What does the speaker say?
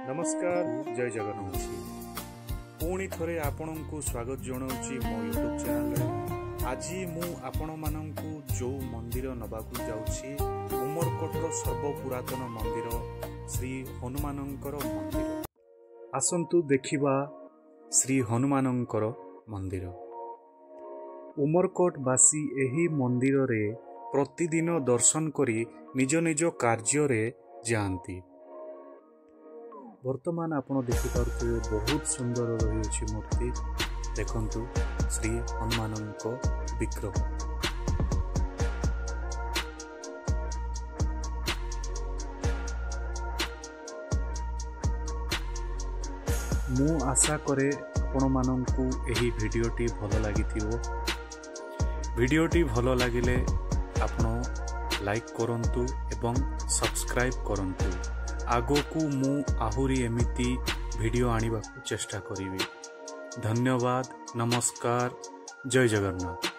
नमस्कार जय जगन्नाथ पुणी थरे आपनकु स्वागत जनाऊँगी मो यूट्यूब चैनल। आज मु आपण मानकु जो मंदिर नबाकु जाउछि उमरकोटर सर्वपुरातन मंदिर श्री हनुमानंकर मंदिर। आसंतु देखिबा श्री हनुमानंकर मंदिर। उमरकोटवासी एही मंदिर रे प्रतिदिन दर्शन करी निज निज कार्य रे जाती। वर्तमान आपण देखिपारे बहुत सुंदर रही मूर्ति देखंतु श्री हनुमानंक विग्रह। मु आशा करे आपण मानंकु एही भिडियोटी भल लागिथिबो। भिडियोटी भल लागिले आपण लाइक करंतु एवं सब्सक्राइब करंतु। आगोकू मु आहुरी एमिति भिडियो आनिबाकू चेष्टा करिवि। धन्यवाद। नमस्कार। जय जगन्नाथ।